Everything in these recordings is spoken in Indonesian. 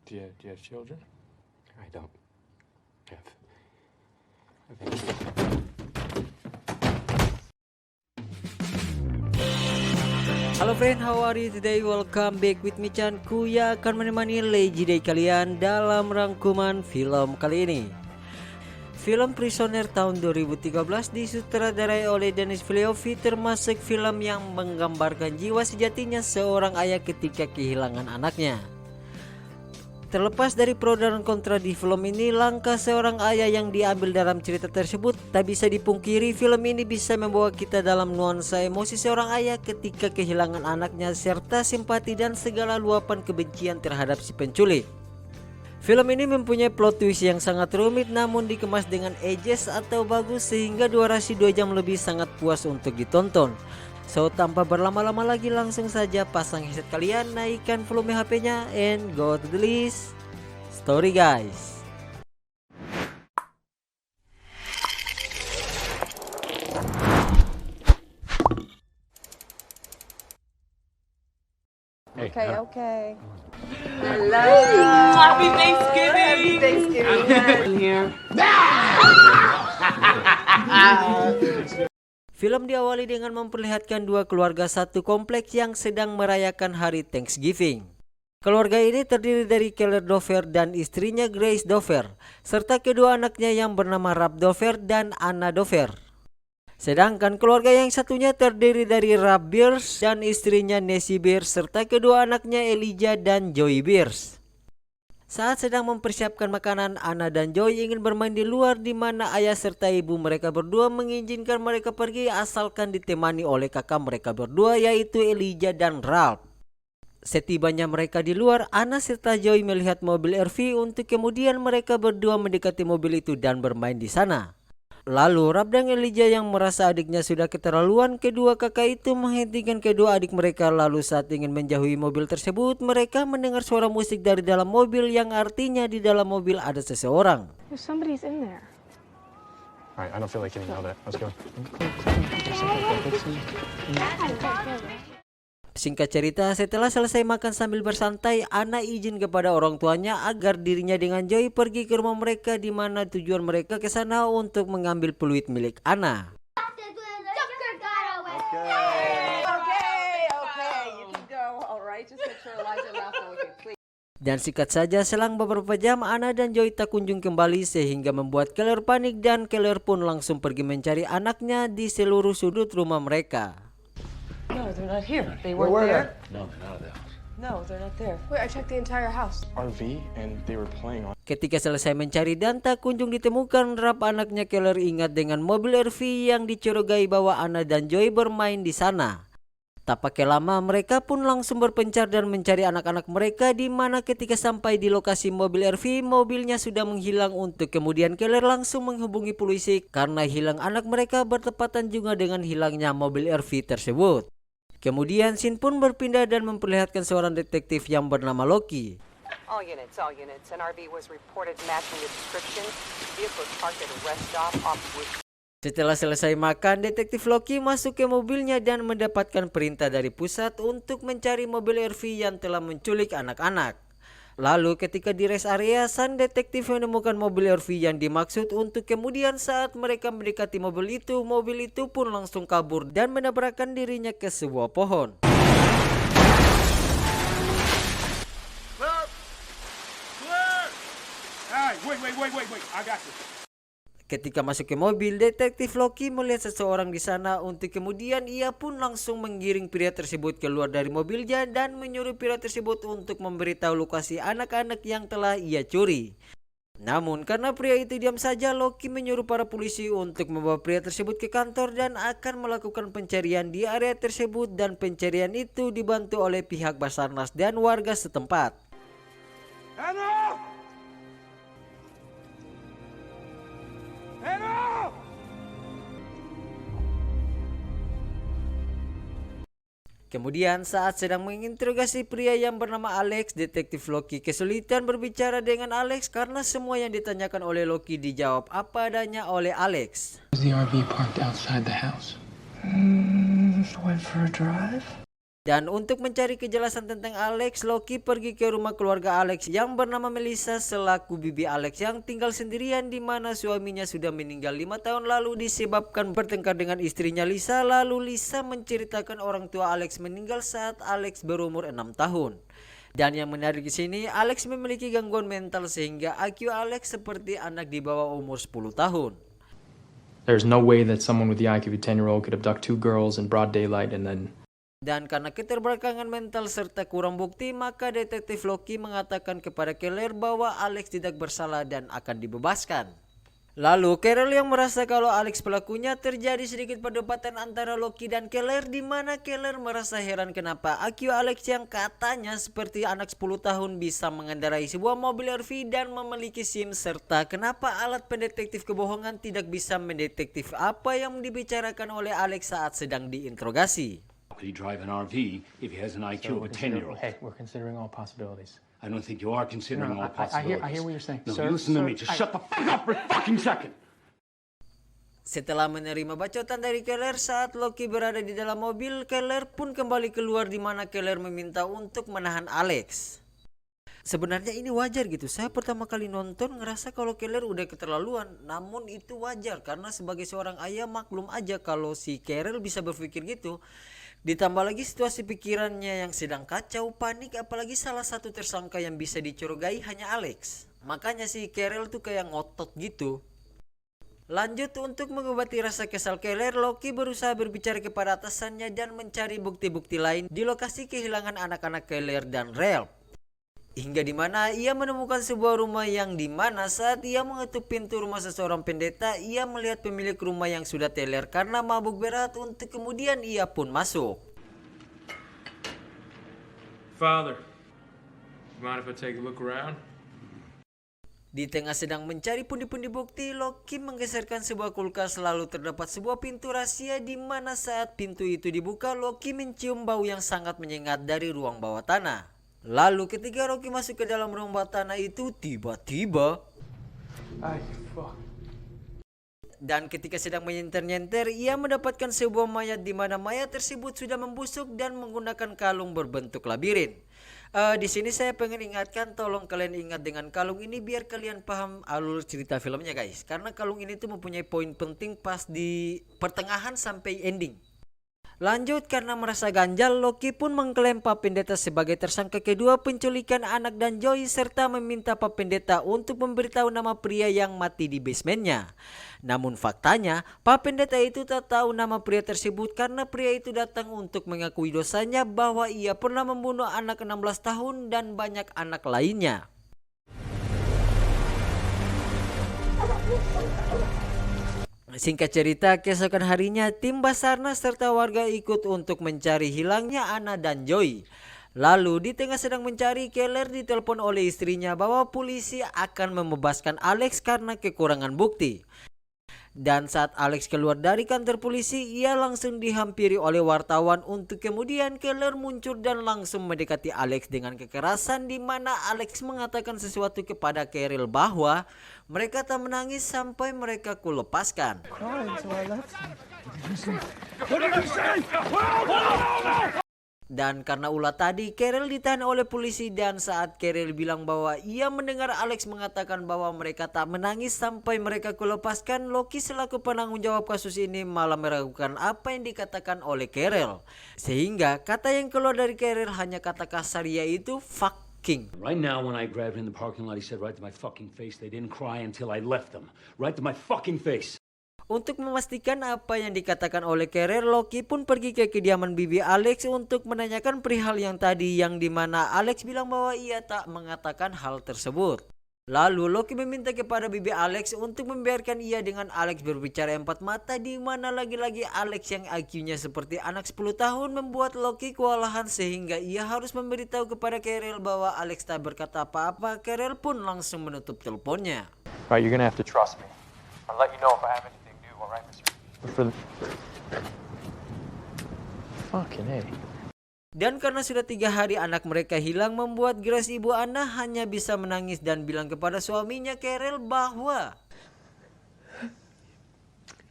Do you have children? I don't have Halo friend, how are you today? Welcome back with me Chan. Kuya akan menemani Lazy Day kalian dalam rangkuman film kali ini. Film Prisoner tahun 2013 disutradarai oleh Denis Villeneuve termasuk film yang menggambarkan jiwa sejatinya seorang ayah ketika kehilangan anaknya. Terlepas dari pro dan kontra di film ini, langkah seorang ayah yang diambil dalam cerita tersebut tak bisa dipungkiri. Film ini bisa membawa kita dalam nuansa emosi seorang ayah ketika kehilangan anaknya serta simpati dan segala luapan kebencian terhadap si penculik. Film ini mempunyai plot twist yang sangat rumit namun dikemas dengan edges atau bagus sehingga durasi 2 jam lebih sangat puas untuk ditonton. So tanpa berlama-lama lagi langsung saja pasang headset kalian, naikkan volume HP-nya and go to the list story guys. Okay. Hello. Happy Thanksgiving. Happy Thanksgiving. Here. Film diawali dengan memperlihatkan dua keluarga satu kompleks yang sedang merayakan hari Thanksgiving. Keluarga ini terdiri dari Keller Dover dan istrinya Grace Dover, serta kedua anaknya yang bernama Rab Dover dan Anna Dover. Sedangkan keluarga yang satunya terdiri dari Rab Beers dan istrinya Nancy Beers, serta kedua anaknya Elijah dan Joey Beers. Saat sedang mempersiapkan makanan, Anna dan Joy ingin bermain di luar di mana ayah serta ibu mereka berdua mengizinkan mereka pergi asalkan ditemani oleh kakak mereka berdua yaitu Elijah dan Ralph. Setibanya mereka di luar, Anna serta Joy melihat mobil RV untuk kemudian mereka berdua mendekati mobil itu dan bermain di sana. Lalu Ralph dan Elijah yang merasa adiknya sudah keterlaluan, kedua kakak itu menghentikan kedua adik mereka. Lalu saat ingin menjauhi mobil tersebut, mereka mendengar suara musik dari dalam mobil yang artinya di dalam mobil ada seseorang. Somebody's in there. All right, I don't feel like getting yelled at. Let's go. Singkat cerita, setelah selesai makan sambil bersantai, Anna izin kepada orang tuanya agar dirinya dengan Joy pergi ke rumah mereka di mana tujuan mereka ke sana untuk mengambil peluit milik Anna. Dan singkat saja, selang beberapa jam Anna dan Joy tak kunjung kembali sehingga membuat Keller panik dan Keller pun langsung pergi mencari anaknya di seluruh sudut rumah mereka. No, they're not here. They weren't there. No, they're out of the house. No, they're not there. Wait, I checked the entire house. RV, and they were playing on. Ketika selesai mencari dan tak kunjung ditemukan, Rap anaknya Keller ingat dengan mobil RV yang dicurigai bahwa Anna dan Joy bermain di sana. Tak pakai lama, mereka pun langsung berpencar dan mencari anak-anak mereka di mana ketika sampai di lokasi mobil RV, mobilnya sudah menghilang untuk kemudian Keller langsung menghubungi polisi karena hilang anak mereka bertepatan juga dengan hilangnya mobil RV tersebut. Kemudian scene pun berpindah dan memperlihatkan seorang detektif yang bernama Loki. All units. An RV was reported matching the description. Vehicle parked at a rest stop off Wood. Setelah selesai makan, detektif Loki masuk ke mobilnya dan mendapatkan perintah dari pusat untuk mencari mobil RV yang telah menculik anak-anak. Lalu ketika di rest area, sang detektif menemukan mobil RV yang dimaksud untuk kemudian saat mereka mendekati mobil itu pun langsung kabur dan menabrakkan dirinya ke sebuah pohon. Wait. I got you. Ketika masuk ke mobil, detektif Loki melihat seseorang di sana untuk kemudian ia pun langsung menggiring pria tersebut keluar dari mobilnya dan menyuruh pria tersebut untuk memberitahu lokasi anak-anak yang telah ia curi. Namun karena pria itu diam saja, Loki menyuruh para polisi untuk membawa pria tersebut ke kantor dan akan melakukan pencarian di area tersebut dan pencarian itu dibantu oleh pihak Basarnas dan warga setempat. Kemudian saat sedang menginterogasi pria yang bernama Alex, detektif Loki kesulitan berbicara dengan Alex karena semua yang ditanyakan oleh Loki dijawab apa adanya oleh Alex. Was the RV parked outside the house? Went for a drive. Dan untuk mencari kejelasan tentang Alex, Loki pergi ke rumah keluarga Alex yang bernama Melissa selaku bibi Alex yang tinggal sendirian di mana suaminya sudah meninggal 5 tahun lalu disebabkan bertengkar dengan istrinya Lisa. Lalu Lisa menceritakan orang tua Alex meninggal saat Alex berumur 6 tahun. Dan yang menarik di sini, Alex memiliki gangguan mental sehingga IQ Alex seperti anak di bawah umur 10 tahun. There's no way that someone with the IQ of a 10-year-old could abduct 2 girls in broad daylight and then... Dan karena keterbelakangan mental serta kurang bukti, maka detektif Loki mengatakan kepada Keller bahwa Alex tidak bersalah dan akan dibebaskan. Lalu Carol yang merasa kalau Alex pelakunya, terjadi sedikit perdebatan antara Loki dan Keller di mana Keller merasa heran kenapa IQ Alex yang katanya seperti anak 10 tahun bisa mengendarai sebuah mobil RV dan memiliki SIM, serta kenapa alat pendetektif kebohongan tidak bisa mendetektif apa yang dibicarakan oleh Alex saat sedang diinterogasi. How could he drive an RV if he has an IQ of a 10-year-old? Hey, we're considering all possibilities. I don't think you are considering all possibilities. I hear what you're saying. No, Sir, you listen to me. sir, Just shut the fuck up for a fucking second. Setelah menerima bacotan dari Keller saat Loki berada di dalam mobil, Keller pun kembali keluar di mana Keller meminta untuk menahan Alex. Sebenarnya ini wajar gitu. Saya pertama kali nonton ngerasa kalau Keller udah keterlaluan. Namun itu wajar karena sebagai seorang ayah maklum aja kalau si Carol bisa berpikir gitu. Ditambah lagi situasi pikirannya yang sedang kacau, panik, apalagi salah satu tersangka yang bisa dicurigai hanya Alex. Makanya si Carol tuh kayak ngotot gitu. Lanjut, untuk mengobati rasa kesal Keller, Loki berusaha berbicara kepada atasannya dan mencari bukti-bukti lain di lokasi kehilangan anak-anak Keller dan Ralph. Hingga di mana ia menemukan sebuah rumah yang dimana saat ia mengetuk pintu rumah seseorang pendeta, ia melihat pemilik rumah yang sudah teler karena mabuk berat. Untuk kemudian ia pun masuk. Father, mind if I take a look around? Di tengah sedang mencari pundi-pundi bukti, Loki menggeserkan sebuah kulkas, lalu terdapat sebuah pintu rahasia di mana saat pintu itu dibuka, Loki mencium bau yang sangat menyengat dari ruang bawah tanah. Lalu ketika Loki masuk ke dalam ruang bawah tanah itu, tiba-tiba dan ketika sedang menyenter-nyenter, ia mendapatkan sebuah mayat di mana mayat tersebut sudah membusuk dan menggunakan kalung berbentuk labirin. Di sini saya pengen ingatkan, tolong kalian ingat dengan kalung ini biar kalian paham alur cerita filmnya guys. Karena kalung ini tuh mempunyai poin penting pas di pertengahan sampai ending. Lanjut, karena merasa ganjal, Loki pun mengklaim Pak Pendeta sebagai tersangka kedua penculikan anak dan Joy, serta meminta Pak Pendeta untuk memberitahu nama pria yang mati di basementnya. Namun faktanya, Pak Pendeta itu tak tahu nama pria tersebut karena pria itu datang untuk mengakui dosanya bahwa ia pernah membunuh anak 16 tahun dan banyak anak lainnya. Singkat cerita, keesokan harinya tim Basarnas serta warga ikut untuk mencari hilangnya Anna dan Joy. Lalu di tengah sedang mencari, Keller ditelepon oleh istrinya bahwa polisi akan membebaskan Alex karena kekurangan bukti. Dan saat Alex keluar dari kantor polisi, ia langsung dihampiri oleh wartawan. Untuk kemudian Keller muncul dan langsung mendekati Alex dengan kekerasan, di mana Alex mengatakan sesuatu kepada Carol bahwa mereka tak menangis sampai mereka kulepaskan. Dan karena ulah tadi, Carol ditahan oleh polisi, dan saat Carol bilang bahwa ia mendengar Alex mengatakan bahwa mereka tak menangis sampai mereka kulepaskan, Loki selaku penanggung jawab kasus ini malah meragukan apa yang dikatakan oleh Carol. Sehingga kata yang keluar dari Carol hanya kata kasar, yaitu fucking. Right now, when I grabbed her in the parking lot, he said right to my fucking face, they didn't cry until I left them. Right to my fucking face. Untuk memastikan apa yang dikatakan oleh Carol, Loki pun pergi ke kediaman bibi Alex untuk menanyakan perihal yang tadi, yang dimana Alex bilang bahwa ia tak mengatakan hal tersebut. Lalu Loki meminta kepada bibi Alex untuk membiarkan ia dengan Alex berbicara empat mata, di mana lagi-lagi Alex yang IQ-nya seperti anak 10 tahun membuat Loki kewalahan sehingga ia harus memberitahu kepada Carol bahwa Alex tak berkata apa-apa. Carol pun langsung menutup teleponnya. Right, you're gonna have to trust me. I'll let you know if I have anything new, all right, mister? Fucking A. Dan karena sudah 3 hari anak mereka hilang, membuat Grace ibu Anna hanya bisa menangis dan bilang kepada suaminya Carol bahwa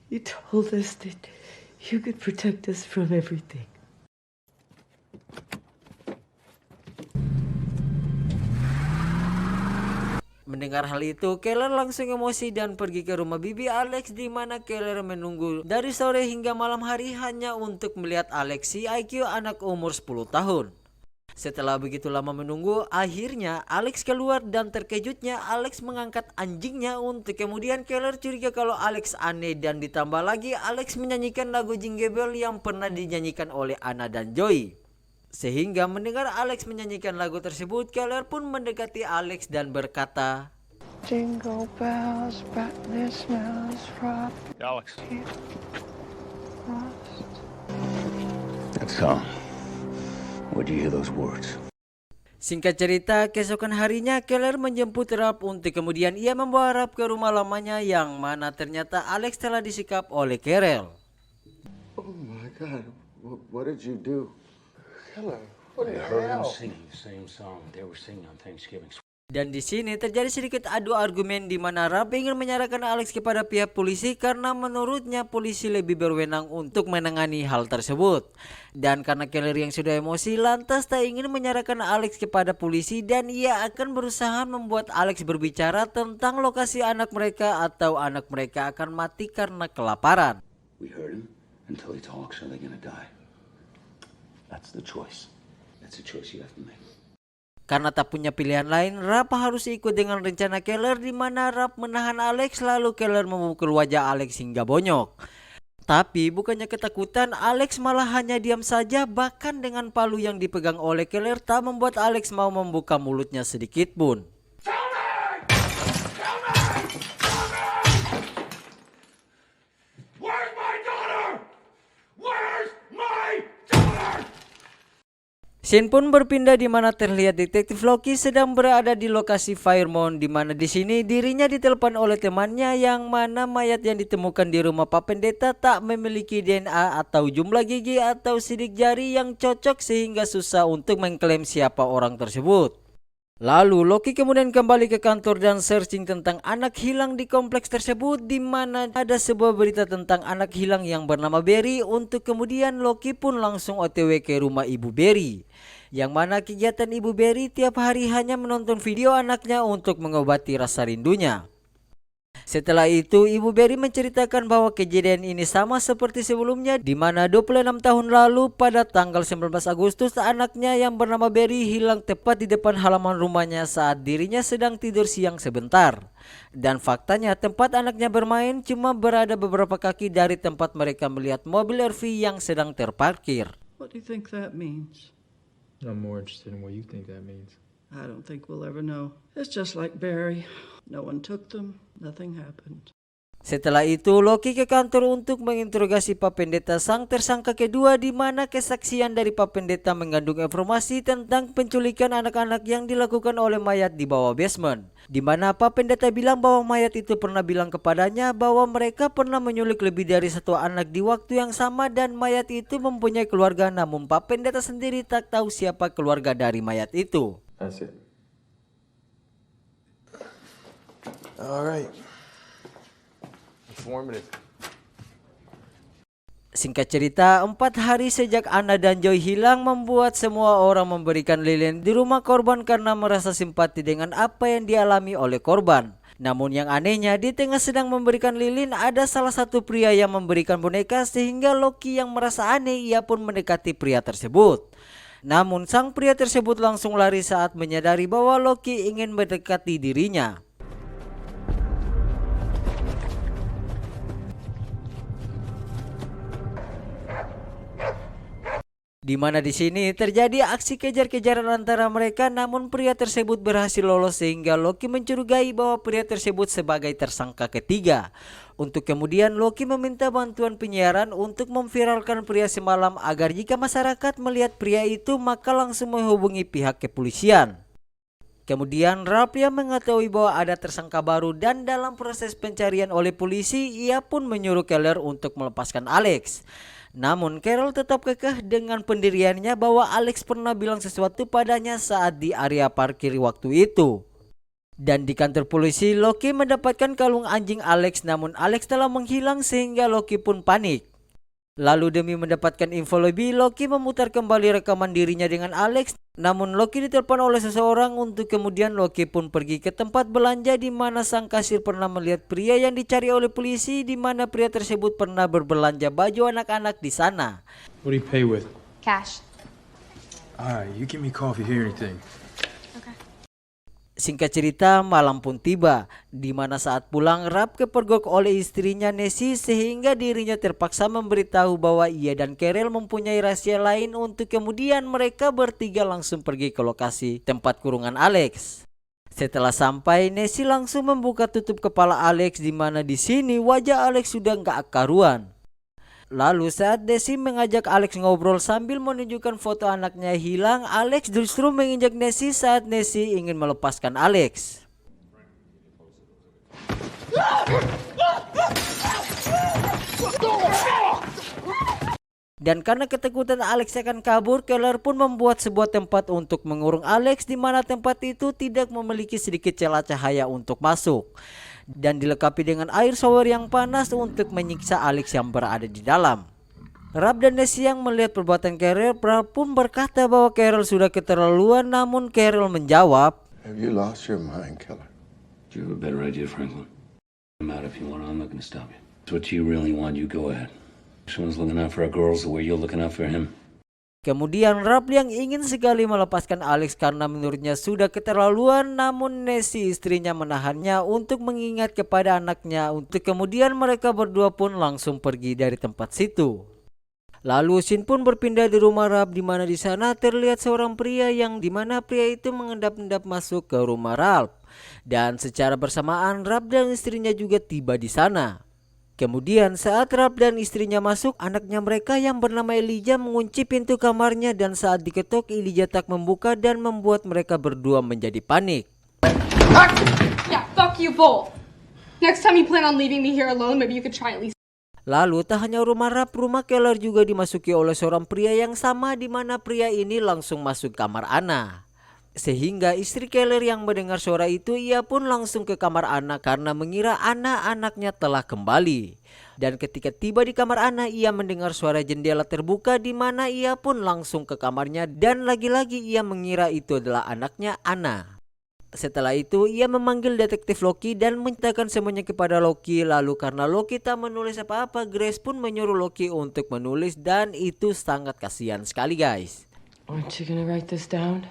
You told us that you could protect us from everything. Mendengar hal itu, Keller langsung emosi dan pergi ke rumah bibi Alex, di mana Keller menunggu dari sore hingga malam hari hanya untuk melihat Alex, si IQ anak umur 10 tahun. Setelah begitu lama menunggu, akhirnya Alex keluar dan terkejutnya Alex mengangkat anjingnya untuk kemudian Keller curiga kalau Alex aneh, dan ditambah lagi Alex menyanyikan lagu Jingle Bell yang pernah dinyanyikan oleh Anna dan Joey. Sehingga mendengar Alex menyanyikan lagu tersebut, Keller pun mendekati Alex dan berkata, Jingle bells, but their smells from Alex. lost. That song. Where'd you hear those words? Singkat cerita, keesokan harinya Keller menjemput Ralph untuk kemudian ia membawa Ralph ke rumah lamanya, yang mana ternyata Alex telah disikap oleh Carol. Oh my God, what did you do? Keller, I heard them singing the same song they were singing on Thanksgiving. Dan di sini terjadi sedikit adu argumen di mana Ralph ingin menyerahkan Alex kepada pihak polisi karena menurutnya polisi lebih berwenang untuk menangani hal tersebut. Dan karena Keller yang sudah emosi lantas tak ingin menyerahkan Alex kepada polisi, dan ia akan berusaha membuat Alex berbicara tentang lokasi anak mereka atau anak mereka akan mati karena kelaparan. We heard him. Until he talks, are they gonna die? That's the choice. That's a choice you have to make. Karena tak punya pilihan lain, Ralph harus ikut dengan rencana Keller, di mana Ralph menahan Alex lalu Keller memukul wajah Alex hingga bonyok. Tapi bukannya ketakutan, Alex malah hanya diam saja, bahkan dengan palu yang dipegang oleh Keller tak membuat Alex mau membuka mulutnya sedikit pun. Scene pun berpindah di mana terlihat detektif Loki sedang berada di lokasi Fairmont, di mana di sini dirinya ditelepon oleh temannya, yang mana mayat yang ditemukan di rumah Pak Pendeta tak memiliki DNA atau jumlah gigi atau sidik jari yang cocok sehingga susah untuk mengklaim siapa orang tersebut. Lalu Loki kemudian kembali ke kantor dan searching tentang anak hilang di kompleks tersebut, di mana ada sebuah berita tentang anak hilang yang bernama Barry. Untuk kemudian Loki pun langsung OTW ke rumah Ibu Barry, yang mana kegiatan Ibu Barry tiap hari hanya menonton video anaknya untuk mengobati rasa rindunya. Setelah itu Ibu Barry menceritakan bahwa kejadian ini sama seperti sebelumnya, di mana 26 tahun lalu pada tanggal 19 Agustus anaknya yang bernama Barry hilang tepat di depan halaman rumahnya saat dirinya sedang tidur siang sebentar. Dan faktanya tempat anaknya bermain cuma berada beberapa kaki dari tempat mereka melihat mobil RV yang sedang terparkir. What do you think that means? I'm more interested in what you think that means. I don't think we'll ever know. It's just like Barry. No one took them. Nothing happened. Setelah itu Loki ke kantor untuk menginterogasi Pak Pendeta, sang tersangka kedua, di mana kesaksian dari Pak Pendeta mengandung informasi tentang penculikan anak-anak yang dilakukan oleh mayat di bawah basement, di mana Pak Pendeta bilang bahwa mayat itu pernah bilang kepadanya bahwa mereka pernah menyulik lebih dari satu anak di waktu yang sama, dan mayat itu mempunyai keluarga, namun Pak Pendeta sendiri tak tahu siapa keluarga dari mayat itu. That's it. All right. Informative. Singkat cerita, 4 hari sejak Anna dan Joy hilang membuat semua orang memberikan lilin di rumah korban karena merasa simpati dengan apa yang dialami oleh korban. Namun yang anehnya, di tengah sedang memberikan lilin ada salah satu pria yang memberikan boneka, sehingga Loki yang merasa aneh ia pun mendekati pria tersebut. Namun sang pria tersebut langsung lari saat menyadari bahwa Loki ingin mendekati dirinya. Di mana di sini terjadi aksi kejar-kejaran antara mereka, namun pria tersebut berhasil lolos sehingga Loki mencurigai bahwa pria tersebut sebagai tersangka ketiga. Untuk kemudian Loki meminta bantuan penyiaran untuk memviralkan pria semalam agar jika masyarakat melihat pria itu maka langsung menghubungi pihak kepolisian. Kemudian Ralph yang mengetahui bahwa ada tersangka baru dan dalam proses pencarian oleh polisi, ia pun menyuruh Keller untuk melepaskan Alex. Namun Carol tetap kekeh dengan pendiriannya bahwa Alex pernah bilang sesuatu padanya saat di area parkir waktu itu. Dan di kantor polisi Loki mendapatkan kalung anjing Alex, namun Alex telah menghilang sehingga Loki pun panik. Lalu demi mendapatkan info lebih, Loki memutar kembali rekaman dirinya dengan Alex. Namun Loki ditelepon oleh seseorang untuk kemudian Loki pun pergi ke tempat belanja di mana sang kasir pernah melihat pria yang dicari oleh polisi, di mana pria tersebut pernah berbelanja baju anak-anak di sana. What do you pay with? Cash. Alright, you give me coffee here, anything. Singkat cerita, malam pun tiba, di mana saat pulang Rap kepergok oleh istrinya Nessie sehingga dirinya terpaksa memberitahu bahwa ia dan Carol mempunyai rahasia lain untuk kemudian mereka bertiga langsung pergi ke lokasi tempat kurungan Alex. Setelah sampai, Nessie langsung membuka tutup kepala Alex, di mana di sini wajah Alex sudah nggak karuan. Lalu saat Nessie mengajak Alex ngobrol sambil menunjukkan foto anaknya hilang, Alex justru menginjak Nessie saat Nessie ingin melepaskan Alex. Dan karena ketakutan Alex akan kabur, Keller pun membuat sebuah tempat untuk mengurung Alex, di mana tempat itu tidak memiliki sedikit celah cahaya untuk masuk. Dan dilengkapi dengan air shower yang panas untuk menyiksa Alex yang berada di dalam. Rap dan Nessie yang melihat perbuatan Carol pun berkata bahwa Carol sudah keterlaluan, namun Carol menjawab, Have you lost your mind, Keller? Do you have a better idea, Franklin? I'm out if you want. I'm not going to stop you. It's what you really want. You go ahead. Someone's looking out for our girls the way you're looking out for him. Kemudian Rap yang ingin sekali melepaskan Alex karena menurutnya sudah keterlaluan, namun Nessie istrinya menahannya untuk mengingat kepada anaknya, untuk kemudian mereka berdua pun langsung pergi dari tempat situ. Lalu scene pun berpindah di rumah Rap, di mana di sana terlihat seorang pria yang dimana pria itu mengendap-endap masuk ke rumah Ralph. Dan secara bersamaan Rap dan istrinya juga tiba di sana. Kemudian saat Ralph dan istrinya masuk, anaknya mereka yang bernama Elijah mengunci pintu kamarnya, dan saat diketok Elijah tak membuka dan membuat mereka berdua menjadi panik. Yeah, fuck you both. Next time you plan on leaving me here alone, maybe you could try at least. Lalu tak hanya rumah Ralph, rumah Keller juga dimasuki oleh seorang pria yang sama, di mana pria ini langsung masuk kamar Anna. Sehingga istri Keller yang mendengar suara itu, ia pun langsung ke kamar Anna karena mengira anaknya telah kembali. Dan ketika tiba di kamar Anna, ia mendengar suara jendela terbuka, di mana ia pun langsung ke kamarnya dan lagi-lagi ia mengira itu adalah anaknya Anna. Setelah itu ia memanggil detektif Loki dan menceritakan semuanya kepada Loki. Lalu karena Loki tak menulis apa-apa, Grace pun menyuruh Loki untuk menulis, dan itu sangat kasihan sekali guys. Aren't you gonna write this down?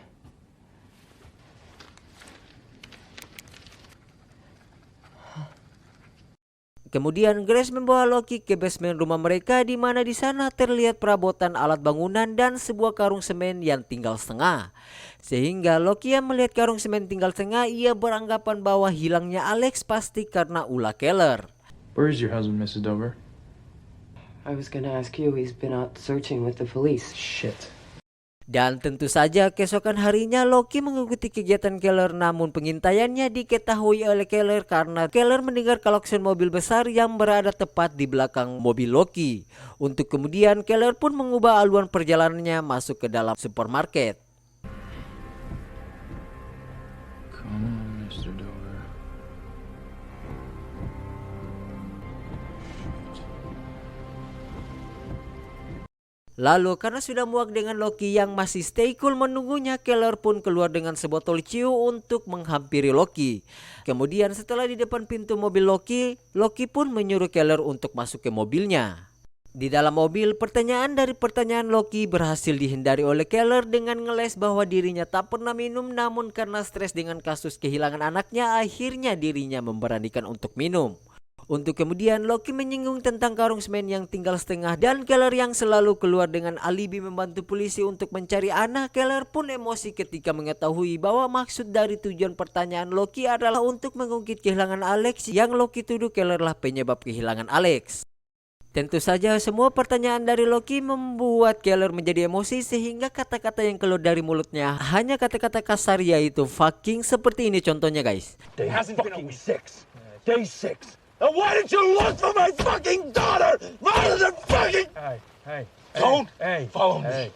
Kemudian Grace membawa Loki ke basement rumah mereka, di mana di sana terlihat perabotan alat bangunan dan sebuah karung semen yang tinggal setengah. Sehingga Loki yang melihat karung semen tinggal setengah, ia beranggapan bahwa hilangnya Alex pasti karena ulah Keller. Where is your husband, Mrs. Dover? I was gonna ask you. He's been out searching with the police. Shit. Dan tentu saja keesokan harinya Loki mengikuti kegiatan Keller, namun pengintaiannya diketahui oleh Keller karena Keller mendengar klakson mobil besar yang berada tepat di belakang mobil Loki. Untuk kemudian Keller pun mengubah haluan perjalanannya masuk ke dalam supermarket. Come on, Mr. Dover. Lalu karena sudah muak dengan Loki yang masih stay cool menunggunya, Keller pun keluar dengan sebotol ciu untuk menghampiri Loki. Kemudian setelah di depan pintu mobil Loki, Loki pun menyuruh Keller untuk masuk ke mobilnya. Di dalam mobil, pertanyaan dari pertanyaan Loki berhasil dihindari oleh Keller dengan ngeles bahwa dirinya tak pernah minum, namun karena stres dengan kasus kehilangan anaknya, akhirnya dirinya memberanikan untuk minum. Untuk kemudian Loki menyinggung tentang karung semen yang tinggal setengah, dan Keller yang selalu keluar dengan alibi membantu polisi untuk mencari Anna. Keller pun emosi ketika mengetahui bahwa maksud dari tujuan pertanyaan Loki adalah untuk mengungkit kehilangan Alex, yang Loki tuduh Keller lah penyebab kehilangan Alex. Tentu saja semua pertanyaan dari Loki membuat Keller menjadi emosi, sehingga kata-kata yang keluar dari mulutnya hanya kata-kata kasar, yaitu fucking, seperti ini contohnya guys. Day hasn't been a week. Day 6. And why did you look for my fucking daughter? Rather than fucking... Hey. Don't follow me.